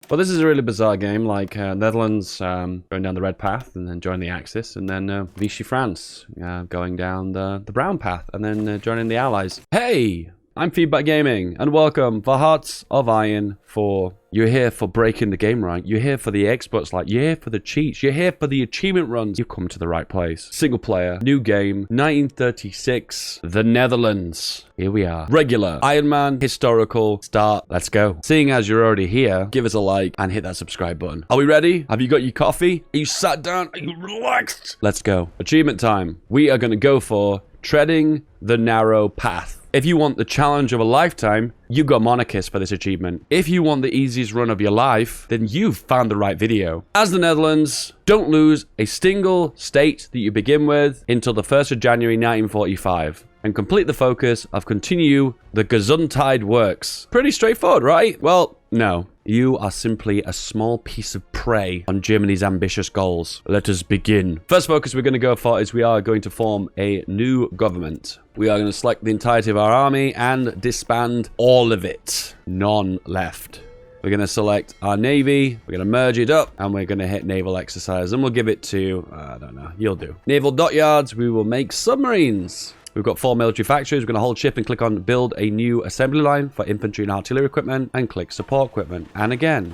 Well, this is a really bizarre game, like Netherlands going down the red path and then joining the Axis, and then Vichy France going down the brown path and then joining the Allies. Hey! I'm FeedBackGaming, and welcome for Hearts of Iron 4. You're here for breaking the game right. You're here for the experts, like you're here for the cheats. You're here for the achievement runs. You've come to the right place. Single player, new game, 1936, the Netherlands. Here we are. Regular, Iron Man, historical, start. Let's go. Seeing as you're already here, give us a like and hit that subscribe button. Are we ready? Have you got your coffee? Are you sat down? Are you relaxed? Let's go. Achievement time. We are going to go for treading the narrow path. If you want the challenge of a lifetime, you got Monarchist for this achievement. If you want the easiest run of your life, then you've found the right video. As the Netherlands, don't lose a single state that you begin with until the 1st of January 1945. And complete the focus of continue the Gesundheit works. Pretty straightforward, right? Well, no. You are simply a small piece of prey on Germany's ambitious goals. Let us begin. First focus we're going to go for is we are going to form a new government. We are going to select the entirety of our army and disband all of it. None left. We're going to select our navy, we're going to merge it up, and we're going to hit naval exercise, and we'll give it to, I don't know, you'll do. Naval dockyards, we will make submarines. We've got 4 military factories. We're going to hold shift and click on build a new assembly line for infantry and artillery equipment, and click support equipment. And again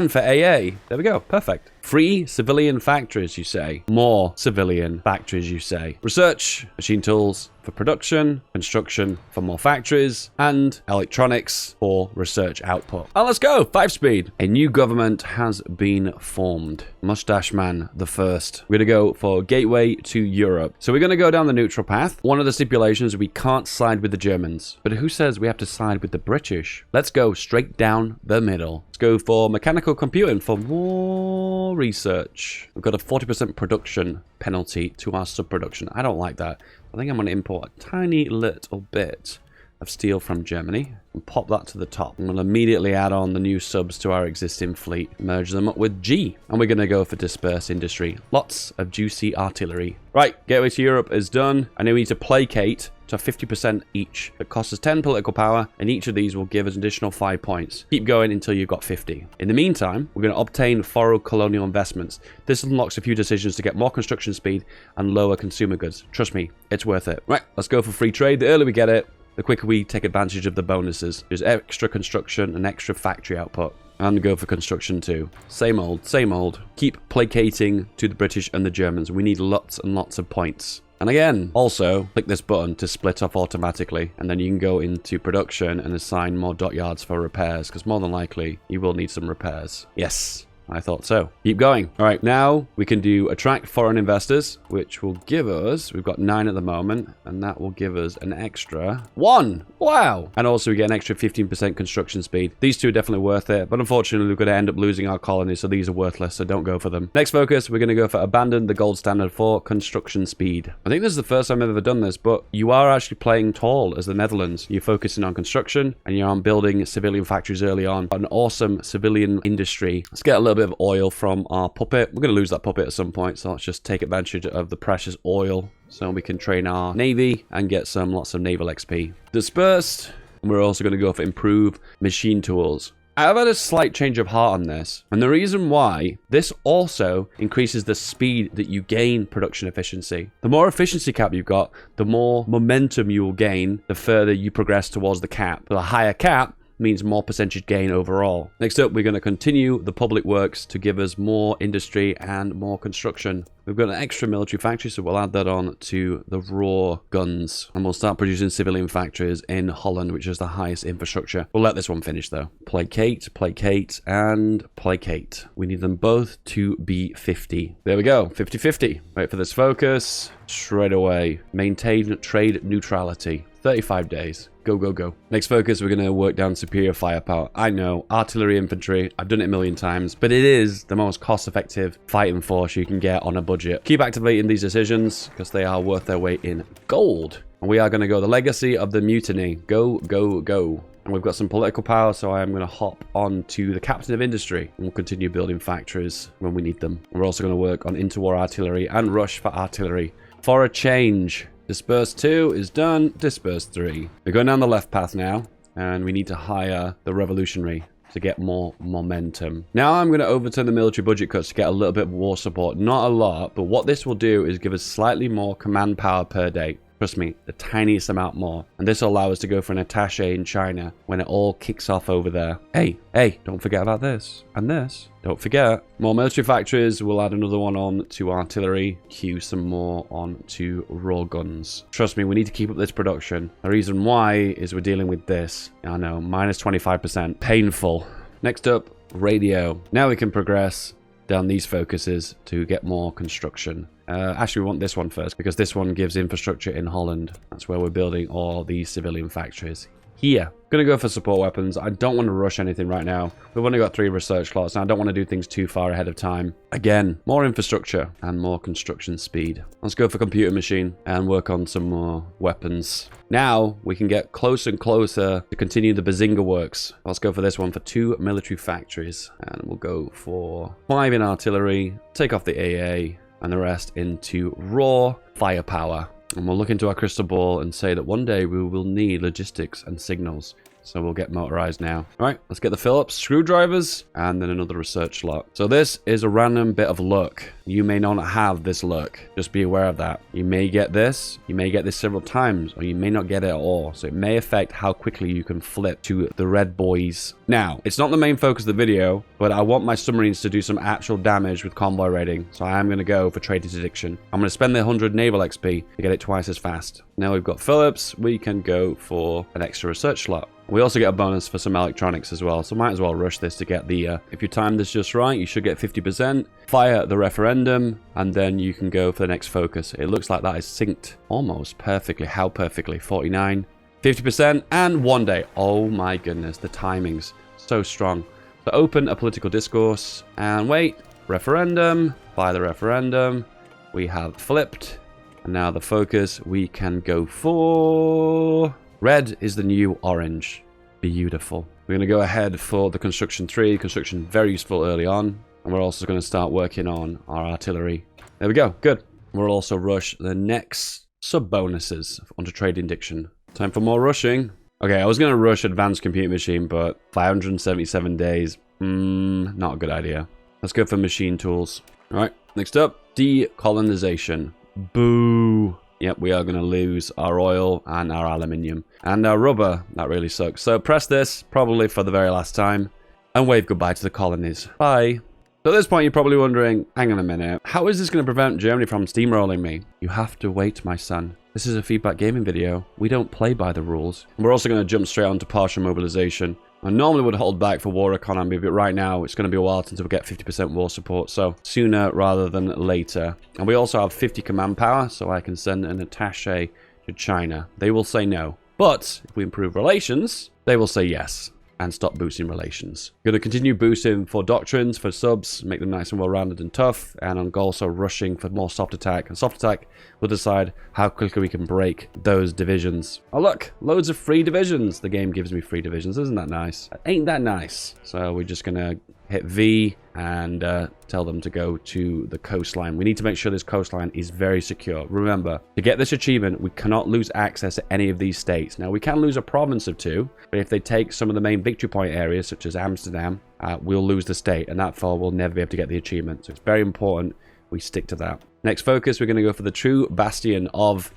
for AA. There we go. Perfect. 3 civilian factories, you say. More civilian factories, you say. Research, machine tools for production, construction for more factories, and electronics for research output. And let's go. 5 speed. A new government has been formed. Mustache Man the first. We're going to go for gateway to Europe. So we're going to go down the neutral path. One of the stipulations, we can't side with the Germans. But who says we have to side with the British? Let's go straight down the middle. Let's go for mechanical computing for more research. We've got a 40% production penalty to our sub-production. I don't like that. I think I'm going to import a tiny little bit of steel from Germany and pop that to the top. I'm going to immediately add on the new subs to our existing fleet, merge them up with G, and we're going to go for disperse industry. Lots of juicy artillery. Right, gateway to Europe is done. I know we need to placate to 50% each. It costs us 10 political power, and each of these will give us an additional 5 points. Keep going until you've got 50. In the meantime, we're going to obtain foreign colonial investments. This unlocks a few decisions to get more construction speed and lower consumer goods. Trust me, it's worth it. Right, let's go for free trade. The earlier we get it, the quicker we take advantage of the bonuses. There's extra construction and extra factory output. And go for construction too. Same old, same old. Keep placating to the British and the Germans. We need lots and lots of points. And again, also, click this button to split off automatically, and then you can go into production and assign more dockyards for repairs, because more than likely, you will need some repairs. Yes, I thought so. Keep going. All right, now we can do attract foreign investors, which will give us, we've got 9 at the moment, and that will give us an extra 1. Wow. And also we get an extra 15% construction speed. These two are definitely worth it, but unfortunately we're going to end up losing our colonies, so these are worthless, so don't go for them. Next focus, we're going to go for abandon the gold standard for construction speed. I think this is the first time I've ever done this, but you are actually playing tall as the Netherlands. You're focusing on construction, and you're on building civilian factories early on. An awesome civilian industry. Let's get a little bit of oil from our puppet. We're going to lose that puppet at some point, so let's just take advantage of the precious oil so we can train our navy and get lots of naval XP. Dispersed, and we're also going to go for improve machine tools. I've had a slight change of heart on this, and the reason why, this also increases the speed that you gain production efficiency. The more efficiency cap you've got, the more momentum you will gain the further you progress towards the cap. The higher cap means more percentage gain overall. Next up, we're going to continue the public works to give us more industry and more construction. We've got an extra military factory, so we'll add that on to the raw guns. And we'll start producing civilian factories in Holland, which is the highest infrastructure. We'll let this one finish, though. Placate, placate, and placate. We need them both to be 50. There we go, 50-50. Wait for this focus. Straight away. Maintain trade neutrality. 35 days. Go, go, go. Next focus, we're going to work down superior firepower. I know, artillery infantry, I've done it a million times, but it is the most cost-effective fighting force you can get on a budget. Keep activating these decisions because they are worth their weight in gold. And we are going to go the legacy of the mutiny. Go, go, go. And we've got some political power, so I am going to hop on to the captain of industry. And we'll continue building factories when we need them. We're also going to work on interwar artillery and rush for artillery. For a change. Disperse 2 is done. Disperse 3. We're going down the left path now, and we need to hire the revolutionary. to get more momentum. Now I'm going to overturn the military budget cuts to get a little bit of war support. Not a lot, but what this will do is give us slightly more command power per day. Trust me, the tiniest amount more. And this will allow us to go for an attaché in China when it all kicks off over there. Hey, don't forget about this. And this. Don't forget. More military factories. We'll add another one on to artillery. Queue some more on to raw guns. Trust me, we need to keep up this production. The reason why is we're dealing with this. I know, minus 25%. Painful. Next up, radio. Now we can progress down these focuses to get more construction. Actually, we want this one first because this one gives infrastructure in Holland. That's where we're building all these civilian factories. Here, gonna go for support weapons. I don't want to rush anything right now. We've only got 3 research slots, and I don't want to do things too far ahead of time. Again, more infrastructure and more construction speed. Let's go for computer machine and work on some more weapons. Now, we can get closer and closer to continue the Bazinga works. Let's go for this one for 2 military factories. And we'll go for 5 in artillery, take off the AA, and the rest into raw firepower. And we'll look into our crystal ball and say that one day we will need logistics and signals. So we'll get motorized now. All right, let's get the Phillips, screwdrivers, and then another research slot. So this is a random bit of luck. You may not have this luck. Just be aware of that. You may get this. You may get this several times, or you may not get it at all. So it may affect how quickly you can flip to the red boys. Now, it's not the main focus of the video, but I want my submarines to do some actual damage with convoy raiding. So I am going to go for trade interdiction. I'm going to spend the 100 naval XP to get it twice as fast. Now we've got Phillips. We can go for an extra research slot. We also get a bonus for some electronics as well, so might as well rush this to get the, if you time this just right, you should get 50%. Fire the referendum, and then you can go for the next focus. It looks like that is synced almost perfectly. How perfectly? 49, 50%, and 1 day. Oh my goodness, the timings. So strong. So open a political discourse, and wait, referendum, fire the referendum. We have flipped, and now the focus we can go for... Red is the new orange. Beautiful. We're going to go ahead for the construction 3. Construction very useful early on. And we're also going to start working on our artillery. There we go. Good. We'll also rush the next sub-bonuses under trade interdiction. Time for more rushing. Okay, I was going to rush advanced computer machine, but 577 days. Not a good idea. Let's go for machine tools. All right, next up, decolonization. Boo. Yep, we are going to lose our oil and our aluminium. And our rubber. That really sucks. So press this, probably for the very last time, and wave goodbye to the colonies. Bye. So at this point, you're probably wondering, hang on a minute, how is this going to prevent Germany from steamrolling me? You have to wait, my son. This is a feedback gaming video. We don't play by the rules. And we're also going to jump straight onto partial mobilization. I normally would hold back for war economy, but right now it's going to be a while until we get 50% war support, so sooner rather than later. And we also have 50 command power, so I can send an attaché to China. They will say no. But if we improve relations, they will say yes and stop boosting relations. Going to continue boosting for doctrines, for subs, make them nice and well-rounded and tough, and I'm also rushing for more soft attack. And soft attack will decide how quickly we can break those divisions. Oh look, loads of free divisions. The game gives me free divisions. Isn't that nice? Ain't that nice? So we're just going to hit V and tell them to go to the coastline. We need to make sure this coastline is very secure. Remember, to get this achievement, we cannot lose access to any of these states. Now, we can lose a province or two, but if they take some of the main victory point areas, such as Amsterdam, we'll lose the state, and that fall we'll never be able to get the achievement. So it's very important we stick to that. Next focus, we're going to go for the true bastion of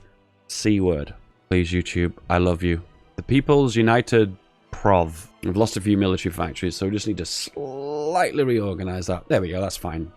C word. Please, YouTube, I love you. The People's United Prov. We've lost a few military factories, so we just need to slightly reorganize that. There we go, that's fine.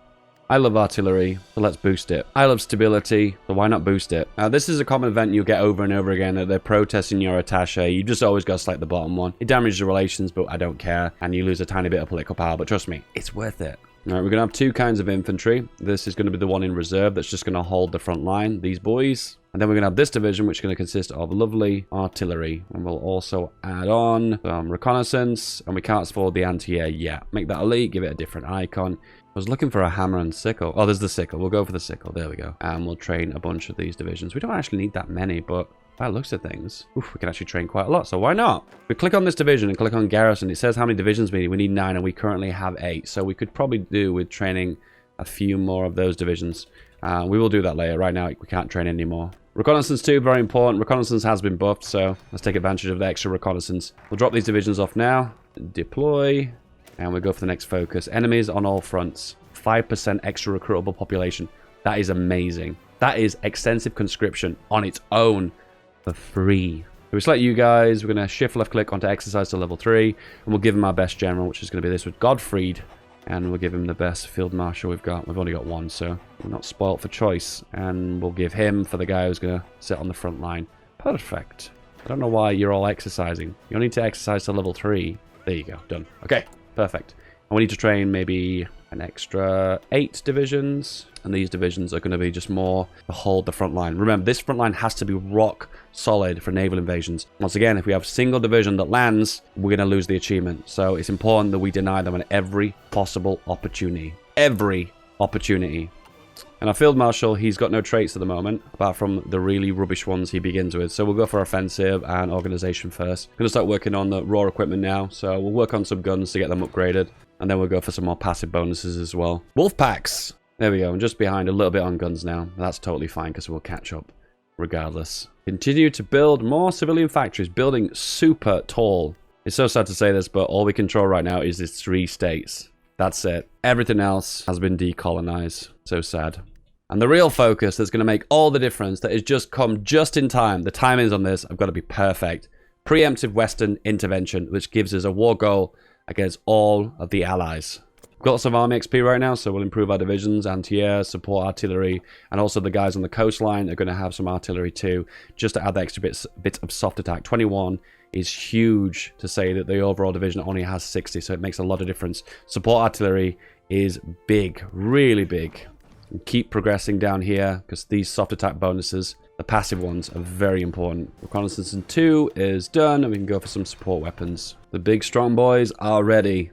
I love artillery, so let's boost it. I love stability, so why not boost it? Now, this is a common event you'll get over and over again, that they're protesting your attaché. You just always got to select the bottom one. It damages the relations, but I don't care, and you lose a tiny bit of political power, but trust me, it's worth it. All right, we're going to have 2 kinds of infantry. This is going to be the one in reserve that's just going to hold the front line, these boys. And then we're going to have this division, which is going to consist of lovely artillery. And we'll also add on some reconnaissance. And we can't afford the anti-air yet. Make that elite, give it a different icon. I was looking for a hammer and sickle. Oh, there's the sickle. We'll go for the sickle. There we go. And we'll train a bunch of these divisions. We don't actually need that many, but by the looks of things, we can actually train quite a lot. So why not? We click on this division and click on garrison. It says how many divisions we need. We need 9, and we currently have 8. So we could probably do with training a few more of those divisions. We will do that later. Right now, we can't train anymore. Reconnaissance too, very important. Reconnaissance has been buffed, so let's take advantage of the extra reconnaissance. We'll drop these divisions off now. Deploy. And we'll go for the next focus. Enemies on all fronts. 5% extra recruitable population. That is amazing. That is extensive conscription on its own for free. So we select you guys. We're going to shift left click onto exercise to level 3. And we'll give him our best general, which is going to be this with Godfried. And we'll give him the best field marshal we've got. We've only got one, so we're not spoilt for choice. And we'll give him for the guy who's going to sit on the front line. Perfect. I don't know why you're all exercising. You only need to exercise to level 3. There you go. Done. Okay. Perfect. And we need to train maybe an extra 8 divisions. And these divisions are going to be just more to hold the front line. Remember, this front line has to be rock solid for naval invasions. Once again, if we have a single division that lands, we're going to lose the achievement. So it's important that we deny them on every possible opportunity. Every opportunity. And our field marshal, he's got no traits at the moment, apart from the really rubbish ones he begins with. So we'll go for offensive and organization first. I'm going to start working on the raw equipment now. So we'll work on some guns to get them upgraded. And then we'll go for some more passive bonuses as well. Wolf packs! There we go. I'm just behind a little bit on guns now. That's totally fine because we'll catch up regardless. Continue to build more civilian factories. Building super tall. It's so sad to say this, but all we control right now is these 3 states. That's it. Everything else has been decolonized. So sad. And the real focus that's going to make all the difference, that has just come just in time. The timings on this have got to be perfect. Preemptive Western intervention, which gives us a war goal against all of the allies. We've got some army XP right now, so we'll improve our divisions, anti-air, support artillery, and also the guys on the coastline are going to have some artillery too, just to add the extra bits of soft attack. 21 is huge to say that the overall division only has 60, so it makes a lot of difference. Support artillery is big, really big. And keep progressing down here, because these soft attack bonuses, the passive ones, are very important. Reconnaissance in 2 is done, and we can go for some support weapons. The big strong boys are ready.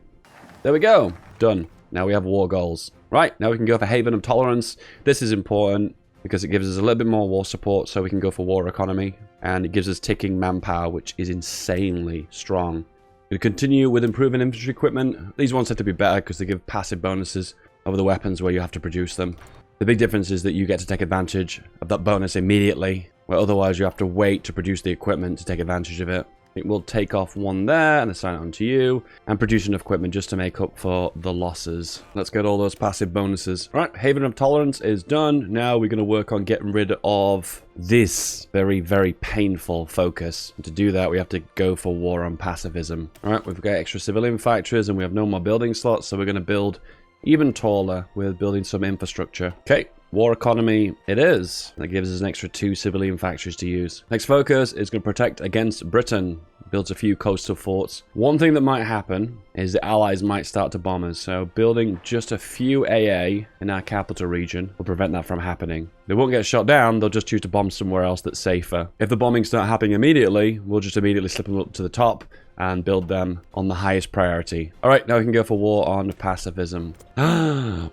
There we go. Done. Now we have war goals. Right, now we can go for Haven of Tolerance. This is important because it gives us a little bit more war support, so we can go for war economy. And it gives us ticking manpower, which is insanely strong. We continue with improving infantry equipment. These ones have to be better because they give passive bonuses over the weapons where you have to produce them. The big difference is that you get to take advantage of that bonus immediately, where otherwise you have to wait to produce the equipment to take advantage of it. It will take off 1 there and assign it onto you, and produce enough equipment just to make up for the losses. Let's get all those passive bonuses. All right, Haven of Tolerance is done. Now we're going to work on getting rid of this very, very painful focus. And to do that, we have to go for war on pacifism. All right, we've got extra civilian factories and we have no more building slots, so we're going to build even taller with building some infrastructure. Okay. War economy it is. That gives us an extra 2 civilian factories to use. Next focus is going to protect against Britain. Builds a few coastal forts. One thing that might happen is the allies might start to bomb us. So building just a few AA in our capital region will prevent that from happening. They won't get shot down. They'll just choose to bomb somewhere else that's safer. If the bombings start happening immediately, we'll just immediately slip them up to the top and build them on the highest priority. All right, now we can go for war on pacifism.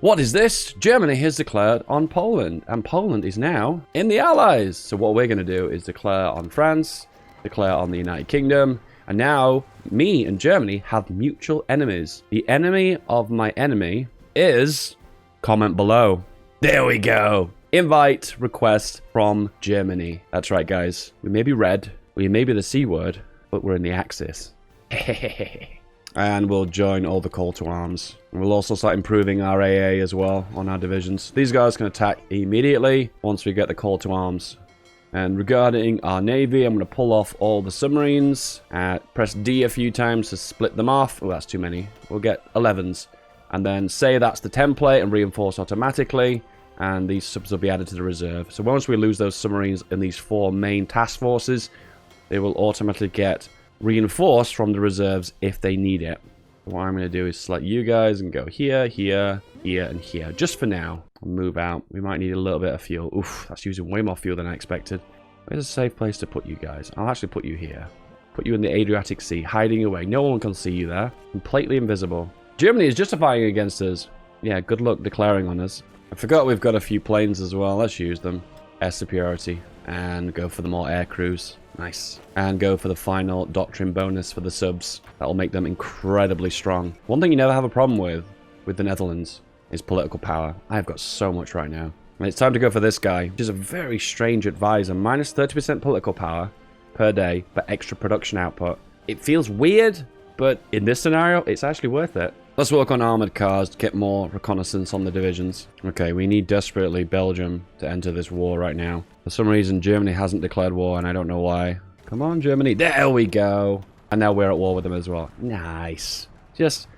What is this? Germany has declared on Poland, and Poland is now in the Allies. So what we're going to do is declare on France, declare on the United Kingdom, and now me and Germany have mutual enemies. The enemy of my enemy is... comment below. There we go. Invite request from Germany. That's right, guys. We may be red, we may be the C word, but we're in the Axis. And we'll join all the call to arms. And we'll also start improving our AA as well on our divisions. These guys can attack immediately once we get the call to arms. And regarding our navy, I'm going to pull off all the submarines. Press D a few times to split them off. Oh, that's too many. We'll get 11s. And then say that's the template and reinforce automatically. And these subs will be added to the reserve. So once we lose those submarines in these 4 main task forces, they will automatically get reinforced from the reserves if they need it. What I'm going to do is select you guys and go here, here, here, and here. Just for now. I'll move out. We might need a little bit of fuel. Oof, that's using way more fuel than I expected. Where's a safe place to put you guys? I'll actually put you here. Put you in the Adriatic Sea, hiding away. No one can see you there. Completely invisible. Germany is justifying against us. Yeah, good luck declaring on us. I forgot we've got a few planes as well. Let's use them. Air superiority. And go for the more air crews. Nice. And go for the final doctrine bonus for the subs. That'll make them incredibly strong. One thing you never have a problem with the Netherlands, is political power. I've got so much right now. And it's time to go for this guy, which is a very strange advisor. Minus 30% political power per day, but extra production output. It feels weird, but in this scenario, it's actually worth it. Let's work on armored cars to get more reconnaissance on the divisions. Okay, we need desperately Belgium to enter this war right now. For some reason, Germany hasn't declared war, and I don't know why. Come on, Germany. There we go. And now we're at war with them as well. Nice. Just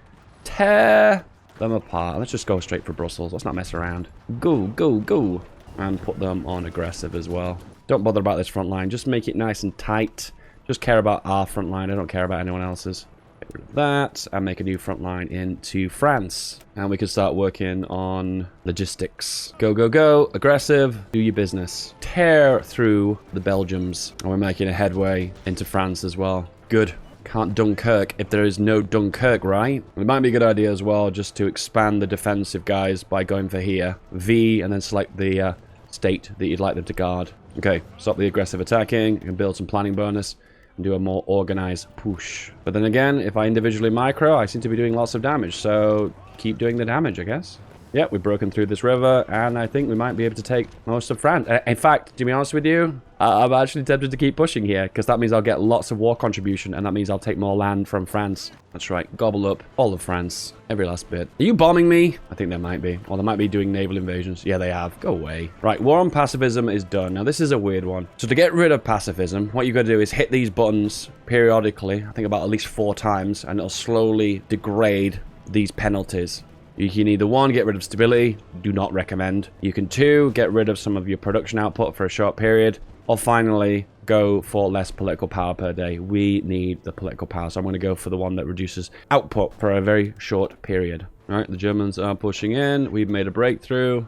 tear them apart. Let's just go straight for Brussels. Let's not mess around. Go, go, go. And put them on aggressive as well. Don't bother about this front line. Just make it nice and tight. Just care about our front line. I don't care about anyone else's. Get rid of that and make a new front line into France. And we can start working on logistics. Go, go, go. Aggressive. Do your business. Tear through the Belgians. And we're making a headway into France as well. Good. Can't Dunkirk if there is no Dunkirk, right? It might be a good idea as well just to expand the defensive guys by going for here. V and then select the state that you'd like them to guard. Okay, stop the aggressive attacking. You can build some planning bonus and do a more organized push. But then again, if I individually micro, I seem to be doing lots of damage. So keep doing the damage, I guess. Yeah, we've broken through this river, and I think we might be able to take most of France. In fact, to be honest with you, I'm actually tempted to keep pushing here, because that means I'll get lots of war contribution, and that means I'll take more land from France. That's right, gobble up all of France, every last bit. Are you bombing me? I think they might be. Or they might be doing naval invasions. Yeah, they have. Go away. Right, war on pacifism is done. Now, this is a weird one. So to get rid of pacifism, what you got to do is hit these buttons periodically, I think about at least 4 times, and it'll slowly degrade these penalties. You can either 1, get rid of stability, do not recommend. You can 2, get rid of some of your production output for a short period. Or finally, go for less political power per day. We need the political power, so I'm going to go for the one that reduces output for a very short period. All right, the Germans are pushing in. We've made a breakthrough.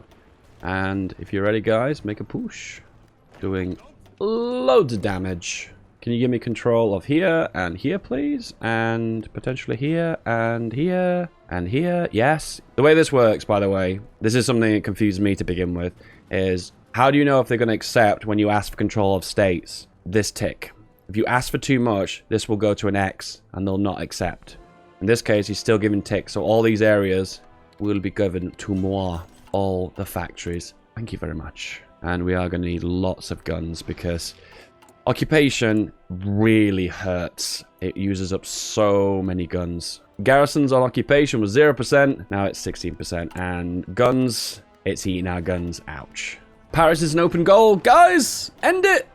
And if you're ready, guys, make a push. Doing loads of damage. Can you give me control of here and here, please? And potentially here and here and here. Yes. The way this works, by the way, this is something that confused me to begin with, is how do you know if they're going to accept when you ask for control of states? This tick. If you ask for too much, this will go to an X and they'll not accept. In this case, he's still giving ticks. So all these areas will be given to moi. All the factories. Thank you very much. And we are going to need lots of guns because occupation really hurts. It uses up so many guns. Garrisons on occupation was 0%. Now it's 16%. And guns, it's eating our guns. Ouch. Paris is an open goal. Guys, end it.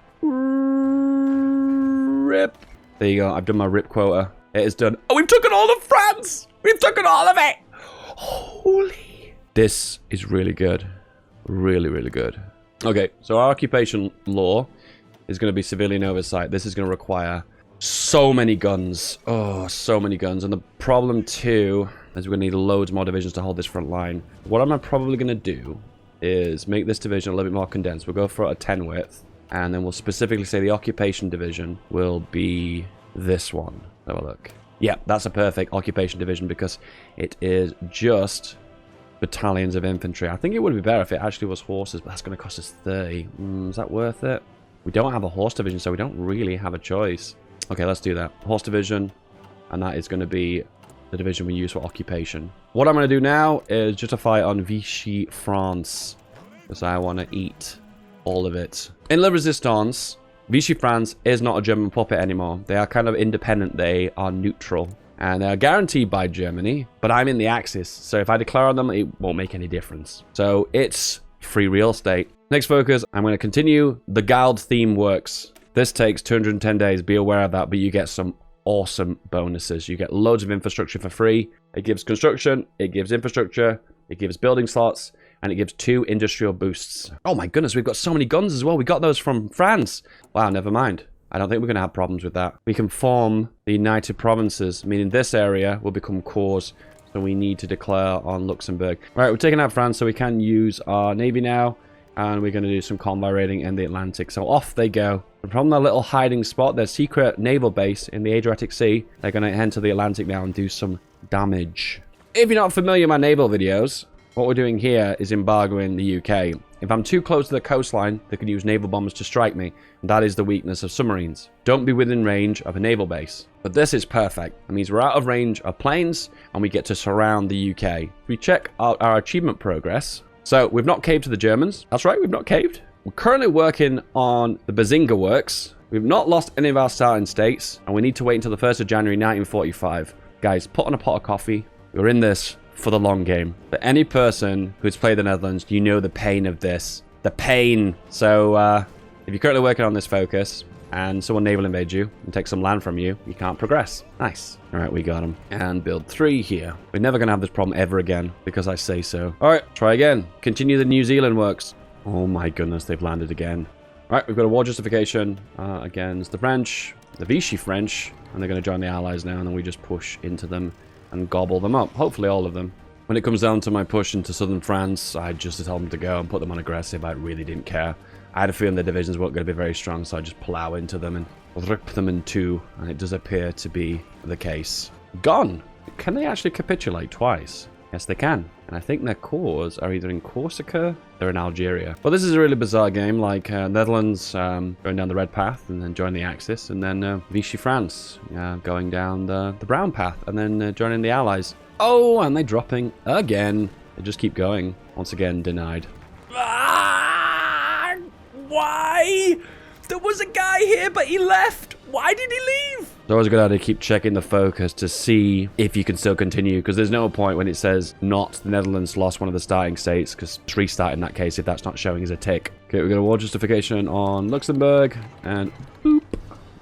Rip. There you go. I've done my rip quota. It is done. Oh, we've taken all of France. We've taken all of it. Holy. This is really good. Really, really good. Okay, so our occupation law is going to be civilian oversight. This is going to require so many guns. Oh, so many guns. And the problem too is we're going to need loads more divisions to hold this front line. What I'm probably going to do is make this division a little bit more condensed. We'll go for a 10 width. And then we'll specifically say the occupation division will be this one. Have a look. Yeah, that's a perfect occupation division because it is just battalions of infantry. I think it would be better if it actually was horses, but that's going to cost us 30. Is that worth it? We don't have a horse division, so we don't really have a choice. Okay, let's do that. Horse division, and that is going to be the division we use for occupation. What I'm going to do now is justify on Vichy France, because I want to eat all of it. In La Resistance, Vichy France is not a German puppet anymore. They are kind of independent. They are neutral. And they are guaranteed by Germany, but I'm in the Axis, so if I declare on them, it won't make any difference. So it's free real estate. Next focus, I'm going to continue. The Guild theme works. This takes 210 days, be aware of that, but you get some awesome bonuses. You get loads of infrastructure for free. It gives construction, it gives infrastructure, it gives building slots, and it gives 2 industrial boosts. Oh my goodness, we've got so many guns as well. We got those from France. Wow, never mind. I don't think we're going to have problems with that. We can form the United Provinces, meaning this area will become cores. So we need to declare on Luxembourg. Right, we're taking out France, so we can use our navy now. And we're going to do some convoy raiding in the Atlantic. So off they go. From their little hiding spot, their secret naval base in the Adriatic Sea, they're going to enter the Atlantic now and do some damage. If you're not familiar with my naval videos, what we're doing here is embargoing the UK. If I'm too close to the coastline, they can use naval bombers to strike me. And that is the weakness of submarines. Don't be within range of a naval base. But this is perfect. It means we're out of range of planes and we get to surround the UK. We check our achievement progress. So we've not caved to the Germans. That's right, we've not caved. We're currently working on the Bazinga works. We've not lost any of our starting states, and we need to wait until the 1st of January 1945. Guys, put on a pot of coffee. We're in this for the long game. For any person who's played the Netherlands, you know the pain of this. The pain. So, if you're currently working on this focus, and someone naval invades you and takes some land from you, you can't progress. Nice. All right, we got him. And build 3 here. We're never going to have this problem ever again because I say so. All right, try again. Continue the New Zealand works. Oh my goodness, they've landed again. All right, we've got a war justification against the French, the Vichy French, and they're going to join the Allies now, and then we just push into them and gobble them up. Hopefully all of them. When it comes down to my push into southern France, I just told them to go and put them on aggressive. I really didn't care. I had a feeling the divisions weren't going to be very strong, so I just plow into them and rip them in 2, and it does appear to be the case. Gone! Can they actually capitulate twice? Yes, they can. And I think their cores are either in Corsica or in Algeria. Well, this is a really bizarre game, like Netherlands going down the red path and then join the Axis, and then Vichy France going down the brown path and then joining the Allies. Oh, and they're dropping again. They just keep going. Once again, denied. Why? There was a guy here, but he left. Why did he leave? It's always a good idea to keep checking the focus to see if you can still continue, because there's no point when it says not the Netherlands lost one of the starting states, because 3 start in that case if that's not showing as a tick. Okay, we've got a war justification on Luxembourg, and boop,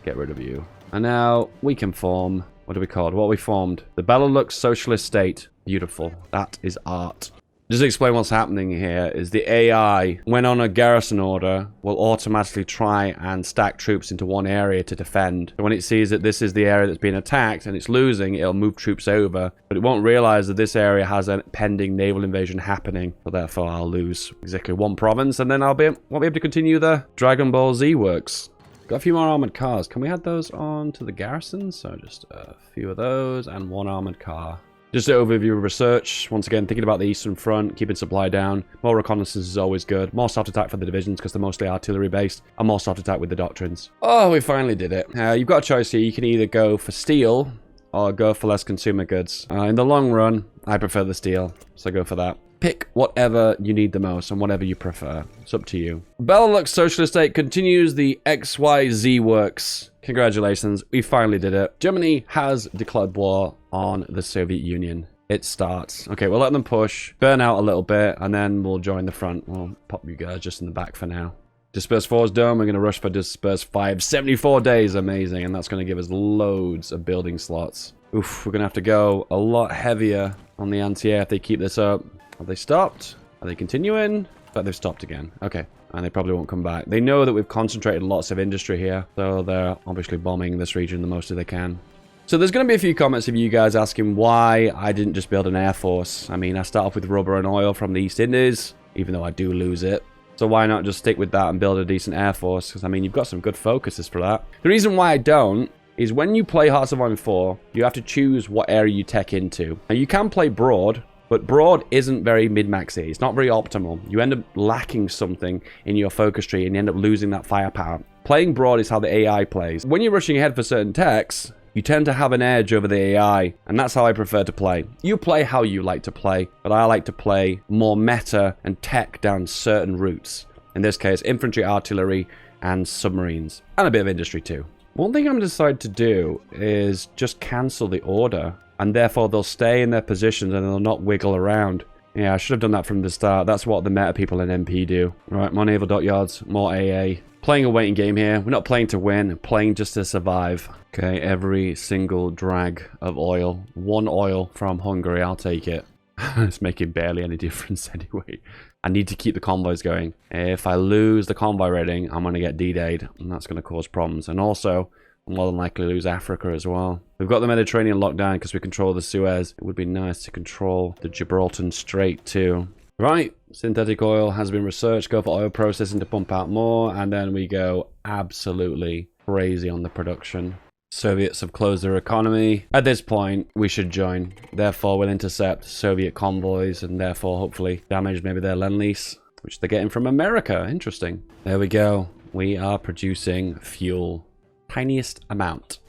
get rid of you. And now we can form, what are we called? What we formed? The Benelux Socialist State. Beautiful. That is art. Just to explain what's happening here is the AI, when on a garrison order, will automatically try and stack troops into one area to defend. When it sees that this is the area that's being attacked and it's losing, it'll move troops over. But it won't realize that this area has a pending naval invasion happening. So therefore, I'll lose exactly 1 province, and then won't be able to continue the Dragon Ball Z works. Got a few more armored cars. Can we add those on to the garrison? So just a few of those and 1 armored car. Just an overview of research. Once again, thinking about the Eastern Front, keeping supply down. More reconnaissance is always good. More soft attack for the divisions because they're mostly artillery based. And more soft attack with the doctrines. Oh, we finally did it. You've got a choice here. You can either go for steel or go for less consumer goods. In the long run, I prefer the steel. So go for that. Pick whatever you need the most and whatever you prefer. It's up to you. Benelux Socialist State continues the XYZ works. Congratulations, we finally did it. Germany has declared war on the Soviet Union. It starts. Okay, we'll let them push, burn out a little bit, and then we'll join the front. We'll pop you guys just in the back for now. Disperse 4 is done. We're going to rush for Disperse 5. 74 days, amazing. And that's going to give us loads of building slots. Oof, we're going to have to go a lot heavier on the anti-air if they keep this up. Have they stopped? Are they continuing? But they've stopped again. Okay. And they probably won't come back. They know that we've concentrated lots of industry here. So they're obviously bombing this region the most they can. So there's going to be a few comments of you guys asking why I didn't just build an air force. I mean, I start off with rubber and oil from the East Indies, even though I do lose it. So why not just stick with that and build a decent air force? Because, I mean, you've got some good focuses for that. The reason why I don't is when you play Hearts of Iron 4, you have to choose what area you tech into. Now, you can play broad, but broad isn't very min-maxy. It's not very optimal. You end up lacking something in your focus tree and you end up losing that firepower. Playing broad is how the AI plays. When you're rushing ahead for certain techs, you tend to have an edge over the AI, and that's how I prefer to play. You play how you like to play, but I like to play more meta and tech down certain routes. In this case, infantry, artillery, and submarines. And a bit of industry too. One thing I'm decided to do is just cancel the order, and therefore they'll stay in their positions and they'll not wiggle around. Yeah, I should have done that from the start. That's what the meta people in MP do. Right, more naval dockyards, more AA. Playing a waiting game here. We're not playing to win, playing just to survive. Okay, every single drag of oil. 1 oil from Hungary, I'll take it. It's making barely any difference anyway. I need to keep the convoys going. If I lose the convoy rating, I'm going to get D-Day'd, and that's going to cause problems. And also, I'll more than likely lose Africa as well. We've got the Mediterranean locked down because we control the Suez. It would be nice to control the Gibraltar Strait too. Right, synthetic oil has been researched. Go for oil processing to pump out more, and then we go absolutely crazy on the production. Soviets have closed their economy. At this point, we should join. Therefore, we'll intercept Soviet convoys and therefore hopefully damage maybe their Lend-Lease, which they're getting from America. Interesting. There we go. We are producing fuel. Tiniest amount.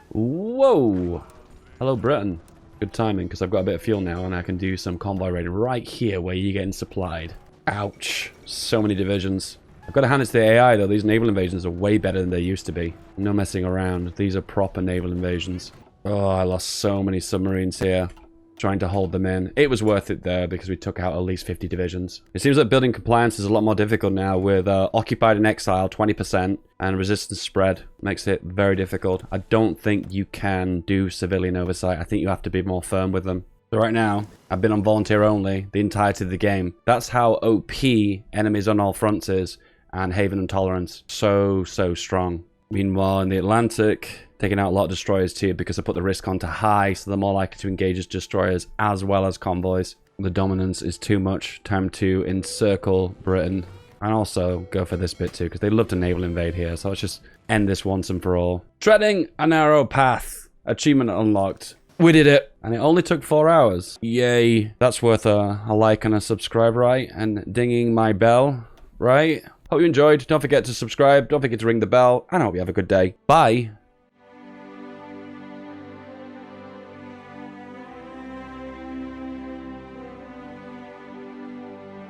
Whoa! Hello, Britain. Good timing, because I've got a bit of fuel now and I can do some convoy raiding right here where you're getting supplied. Ouch. So many divisions. I've got to hand it to the AI, though. These naval invasions are way better than they used to be. No messing around. These are proper naval invasions. Oh, I lost so many submarines here. Trying to hold them in. It was worth it there because we took out at least 50 divisions. It seems like building compliance is a lot more difficult now with occupied and exile 20% and resistance spread makes it very difficult. I don't think you can do civilian oversight. I think you have to be more firm with them. So right now, I've been on volunteer only the entirety of the game. That's how OP enemies on all fronts is, and Haven and Tolerance. So strong. Meanwhile, in the Atlantic, taking out a lot of destroyers too because I put the risk on to high, so they're more likely to engage as destroyers as well as convoys. The dominance is too much. Time to encircle Britain. And also go for this bit too, because they love to naval invade here, so let's just end this once and for all. Treading a narrow path. Achievement unlocked. We did it! And it only took 4 hours. Yay. That's worth a like and a subscribe, right? And dinging my bell, right? Hope you enjoyed. Don't forget to subscribe. Don't forget to ring the bell. And I hope you have a good day. Bye.